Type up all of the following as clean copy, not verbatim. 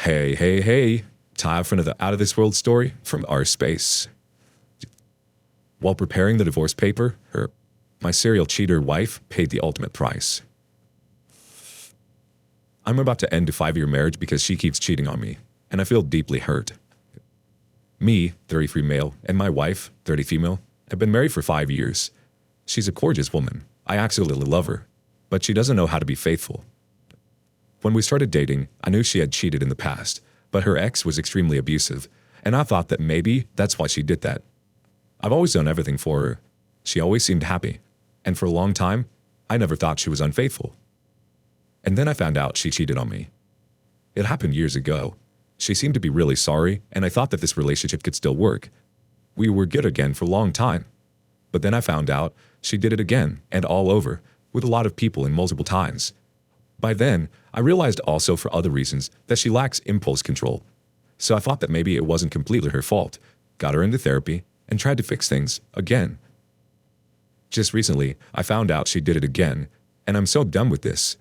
Hey, hey, hey. Time for another out of this world story from our space. While preparing the divorce paper, my serial cheater wife paid the ultimate price. I'm about to end a 5-year marriage because she keeps cheating on me, and I feel deeply hurt. Me, 33 male, and my wife, 30 female, have been married for 5 years. She's a gorgeous woman. I absolutely love her, but she doesn't know how to be faithful. When we started dating, I knew she had cheated in the past, but her ex was extremely abusive, and I thought that maybe that's why she did that. I've always done everything for her. She always seemed happy, and for a long time, I never thought she was unfaithful. And then I found out she cheated on me. It happened years ago. She seemed to be really sorry, and I thought that this relationship could still work. We were good again for a long time. But then I found out she did it again, and all over, with a lot of people and multiple times. By then, I realized also for other reasons that she lacks impulse control. So I thought that maybe it wasn't completely her fault, got her into therapy, and tried to fix things again. Just recently, I found out she did it again, and I'm so done with this.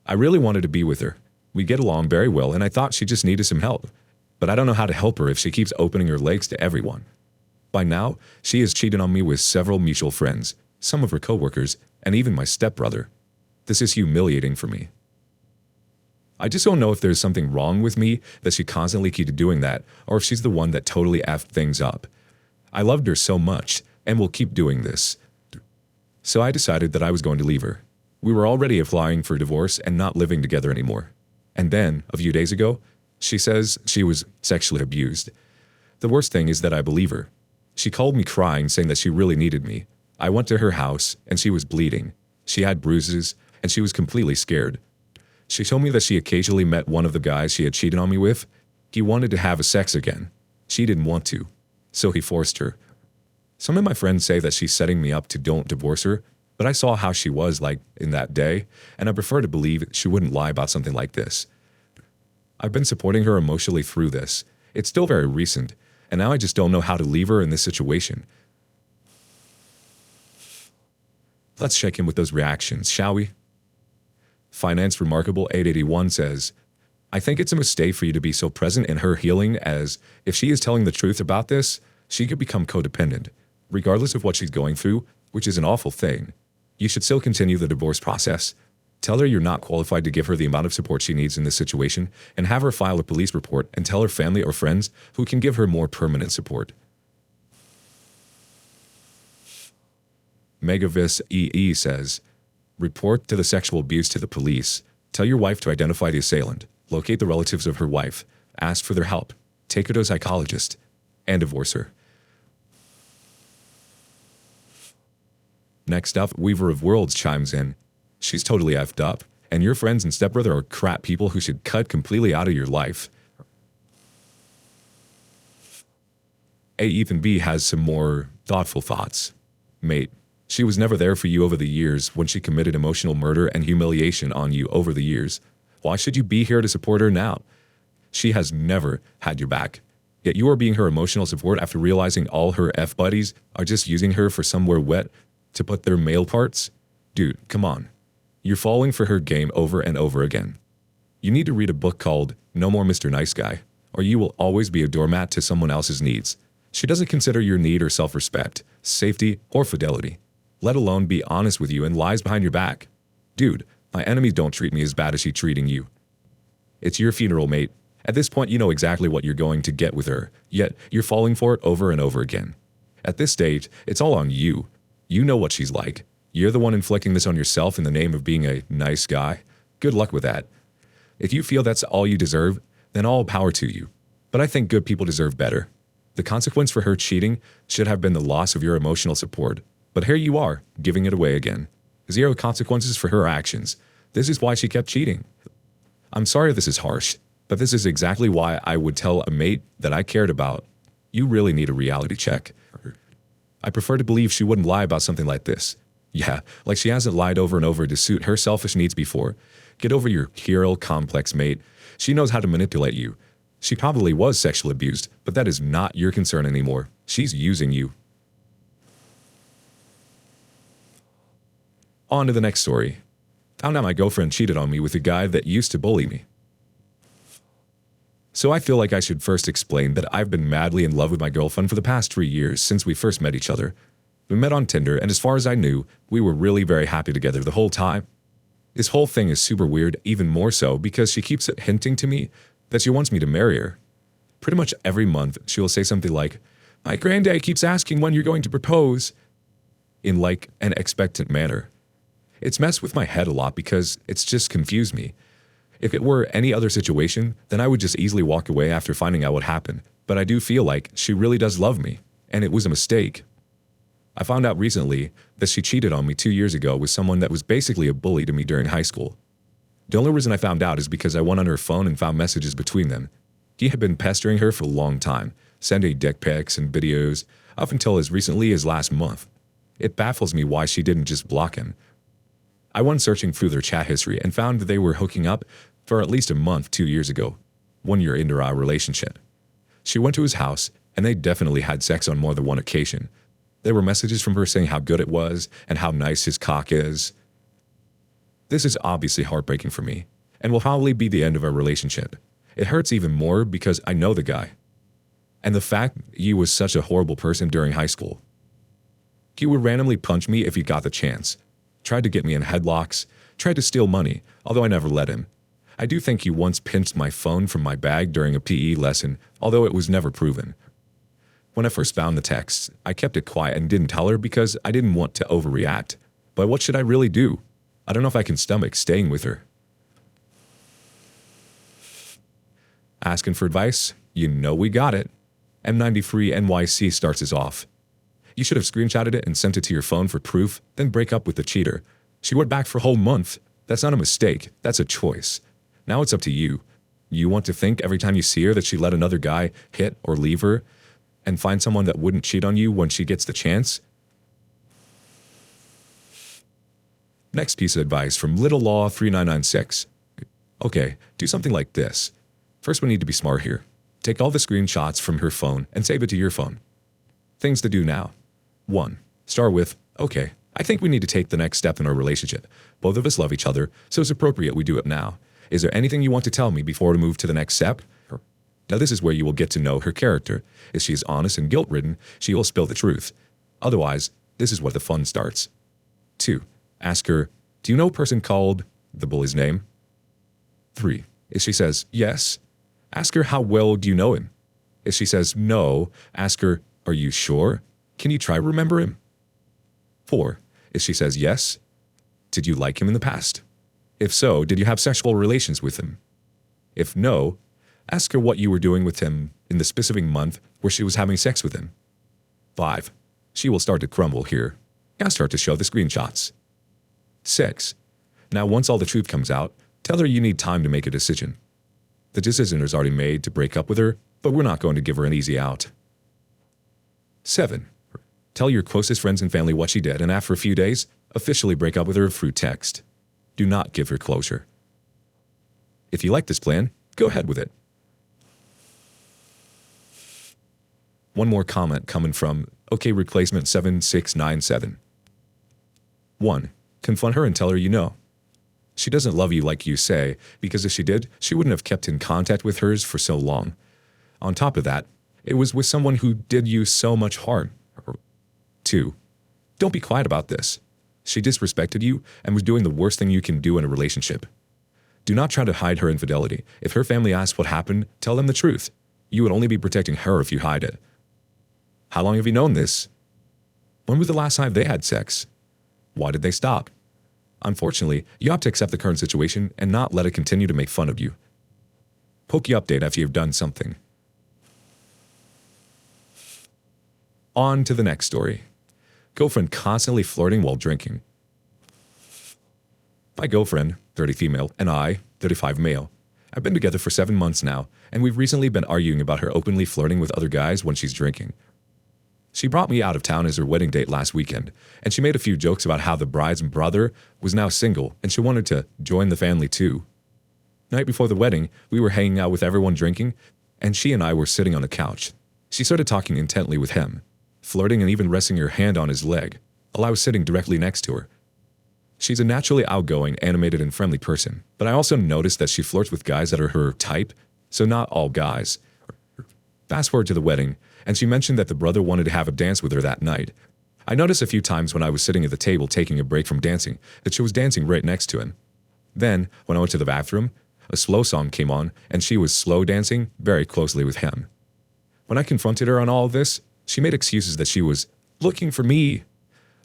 I really wanted to be with her. We get along very well, and I thought she just needed some help. But I don't know how to help her if she keeps opening her legs to everyone. By now, she has cheated on me with several mutual friends, some of her coworkers, and even my stepbrother. This is humiliating for me. I just don't know if there's something wrong with me that she constantly keeps doing that, or if she's the one that totally effed things up. I loved her so much, and will keep doing this. So I decided that I was going to leave her. We were already applying for divorce and not living together anymore. And then, a few days ago, she says she was sexually abused. The worst thing is that I believe her. She called me crying, saying that she really needed me. I went to her house, and she was bleeding. She had bruises, and she was completely scared. She told me that she occasionally met one of the guys she had cheated on me with. He wanted to have a sex again. She didn't want to, so he forced her. Some of my friends say that she's setting me up to don't divorce her, but I saw how she was like in that day, and I prefer to believe she wouldn't lie about something like this. I've been supporting her emotionally through this. It's still very recent, and now I just don't know how to leave her in this situation. Let's check in with those reactions, shall we? Finance Remarkable 881 says, I think it's a mistake for you to be so present in her healing, as if she is telling the truth about this, she could become codependent, regardless of what she's going through, which is an awful thing. You should still continue the divorce process. Tell her you're not qualified to give her the amount of support she needs in this situation, and have her file a police report and tell her family or friends who can give her more permanent support. Megavis EE says, report to the sexual abuse to the police. Tell your wife to identify the assailant, locate the relatives of her wife, ask for their help, take her to a psychologist, and divorce her. Next up, Weaver of Worlds chimes in. She's totally effed up, and your friends and stepbrother are crap people who should cut completely out of your life. A. Ethan B. has some more thoughtful thoughts. Mate, she was never there for you over the years when she committed emotional murder and humiliation on you over the years. Why should you be here to support her now? She has never had your back. Yet you are being her emotional support after realizing all her F-buddies are just using her for somewhere wet to put their male parts? Dude, come on. You're falling for her game over and over again. You need to read a book called No More Mr. Nice Guy, or you will always be a doormat to someone else's needs. She doesn't consider your need or self-respect, safety, or fidelity, let alone be honest with you and lies behind your back. Dude, my enemies don't treat me as bad as she's treating you. It's your funeral, mate. At this point, you know exactly what you're going to get with her, yet you're falling for it over and over again. At this stage, it's all on you. You know what she's like. You're the one inflicting this on yourself in the name of being a nice guy. Good luck with that. If you feel that's all you deserve, then all power to you. But I think good people deserve better. The consequence for her cheating should have been the loss of your emotional support. But here you are, giving it away again. Zero consequences for her actions. This is why she kept cheating. I'm sorry this is harsh, but this is exactly why I would tell a mate that I cared about. You really need a reality check. I prefer to believe she wouldn't lie about something like this. Yeah, like she hasn't lied over and over to suit her selfish needs before. Get over your hero complex, mate. She knows how to manipulate you. She probably was sexually abused, but that is not your concern anymore. She's using you. On to the next story. Found out my girlfriend cheated on me with a guy that used to bully me. So I feel like I should first explain that I've been madly in love with my girlfriend for the past 3 years since we first met each other. We met on Tinder, and as far as I knew, we were really very happy together the whole time. This whole thing is super weird, even more so because she keeps hinting to me that she wants me to marry her. Pretty much every month, she will say something like, "My granddad keeps asking when you're going to propose," in like an expectant manner. It's messed with my head a lot because it's just confused me. If it were any other situation, then I would just easily walk away after finding out what happened. But I do feel like she really does love me, and it was a mistake. I found out recently that she cheated on me 2 years ago with someone that was basically a bully to me during high school. The only reason I found out is because I went on her phone and found messages between them. He had been pestering her for a long time, sending dick pics and videos, up until as recently as last month. It baffles me why she didn't just block him. I went searching through their chat history and found that they were hooking up for at least a month 2 years ago, 1 year into our relationship. She went to his house, and they definitely had sex on more than one occasion. There were messages from her saying how good it was and how nice his cock is. This is obviously heartbreaking for me, and will probably be the end of our relationship. It hurts even more because I know the guy. And the fact he was such a horrible person during high school. He would randomly punch me if he got the chance. Tried to get me in headlocks, tried to steal money, although I never let him. I do think he once pinched my phone from my bag during a PE lesson, although it was never proven. When I first found the texts, I kept it quiet and didn't tell her because I didn't want to overreact. But what should I really do? I don't know if I can stomach staying with her. Asking for advice? You know we got it. M93 NYC starts us off. You should have screenshotted it and sent it to your phone for proof, then break up with the cheater. She went back for a whole month. That's not a mistake. That's a choice. Now it's up to you. You want to think every time you see her that she let another guy hit or leave her and find someone that wouldn't cheat on you when she gets the chance? Next piece of advice from Little Law 3996. Okay, do something like this. First, we need to be smart here. Take all the screenshots from her phone and save it to your phone. Things to do now. 1. Start with, okay, I think we need to take the next step in our relationship. Both of us love each other, so it's appropriate we do it now. Is there anything you want to tell me before we move to the next step? Now this is where you will get to know her character. If she is honest and guilt-ridden, she will spill the truth. Otherwise, this is where the fun starts. 2. Ask her, do you know a person called the bully's name? 3. If she says yes, ask her how well do you know him? If she says no, ask her, are you sure? Can you try to remember him? 4. If she says yes, did you like him in the past? If so, did you have sexual relations with him? If no, ask her what you were doing with him in the specific month where she was having sex with him. 5. She will start to crumble here. Ask her to show the screenshots. 6. Now once all the truth comes out, tell her you need time to make a decision. The decision is already made to break up with her, but we're not going to give her an easy out. 7. Tell your closest friends and family what she did, and after a few days, officially break up with her through text. Do not give her closure. If you like this plan, go ahead with it. One more comment coming from OK Replacement 7697. 1. Confront her and tell her you know. She doesn't love you like you say, because if she did, she wouldn't have kept in contact with hers for so long. On top of that, it was with someone who did you so much harm. 2. Don't be quiet about this. She disrespected you and was doing the worst thing you can do in a relationship. Do not try to hide her infidelity. If her family asks what happened, tell them the truth. You would only be protecting her if you hide it. How long have you known this? When was the last time they had sex? Why did they stop? Unfortunately, you have to accept the current situation and not let it continue to make fun of you. Pokey update after you've done something. On to the next story. Girlfriend constantly flirting while drinking. My girlfriend, 30 female, and I, 35 male, have been together for 7 months now, and we've recently been arguing about her openly flirting with other guys when she's drinking. She brought me out of town as her wedding date last weekend, and she made a few jokes about how the bride's brother was now single and she wanted to join the family too. Night before the wedding, we were hanging out with everyone drinking, and she and I were sitting on the couch. She started talking intently with him, flirting and even resting her hand on his leg, while I was sitting directly next to her. She's a naturally outgoing, animated, and friendly person, but I also noticed that she flirts with guys that are her type, So not all guys. Fast forward to the wedding, and she mentioned that the brother wanted to have a dance with her that night. I noticed a few times when I was sitting at the table taking a break from dancing that she was dancing right next to him. Then, when I went to the bathroom, a slow song came on, and she was slow dancing very closely with him. When I confronted her on all of this, she made excuses that she was looking for me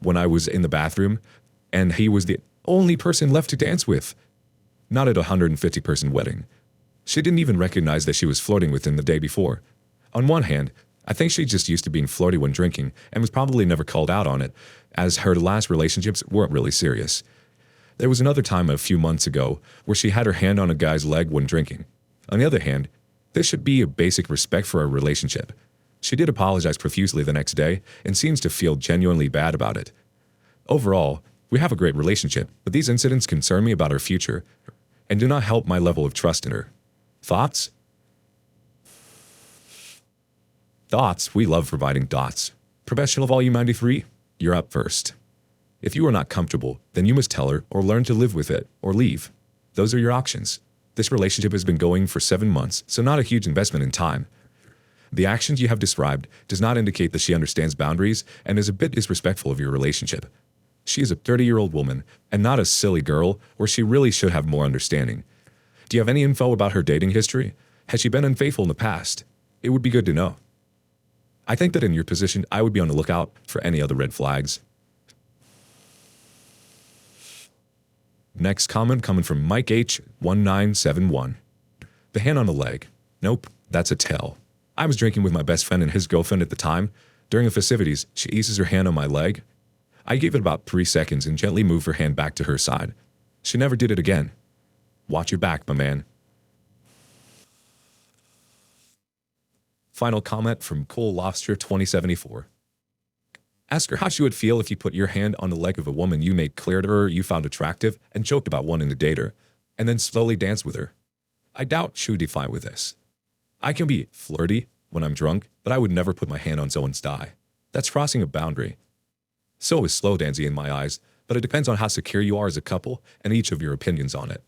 when I was in the bathroom, and he was the only person left to dance with. Not at a 150-person wedding. She didn't even recognize that she was flirting with him the day before. On one hand, I think she just used to being flirty when drinking and was probably never called out on it, as her last relationships weren't really serious. There was another time a few months ago where she had her hand on a guy's leg when drinking. On the other hand, there should be a basic respect for a relationship. She did apologize profusely the next day and seems to feel genuinely bad about it. Overall, we have a great relationship, but these incidents concern me about our future and do not help my level of trust in her. Thoughts? Thoughts, we love providing dots. Professional Volume 93, you're up first. If you are not comfortable, then you must tell her or learn to live with it or leave. Those are your options. This relationship has been going for 7 months, so not a huge investment in time. The actions you have described does not indicate that she understands boundaries and is a bit disrespectful of your relationship. She is a 30-year-old woman and not a silly girl, or she really should have more understanding. Do you have any info about her dating history? Has she been unfaithful in the past? It would be good to know. I think that in your position, I would be on the lookout for any other red flags. Next comment coming from Mike H1971. The hand on the leg. Nope, that's a tell. I was drinking with my best friend and his girlfriend at the time. During the festivities, she eases her hand on my leg. I gave it about 3 seconds and gently moved her hand back to her side. She never did it again. Watch your back, my man. Final comment from Cole Lobster 2074. Ask her how she would feel if you put your hand on the leg of a woman you made clear to her you found attractive and joked about wanting to date her, and then slowly dance with her. I doubt she would be fine with this. I can be flirty when I'm drunk, but I would never put my hand on someone's thigh. That's crossing a boundary. So is slow dancing in my eyes, but it depends on how secure you are as a couple and each of your opinions on it.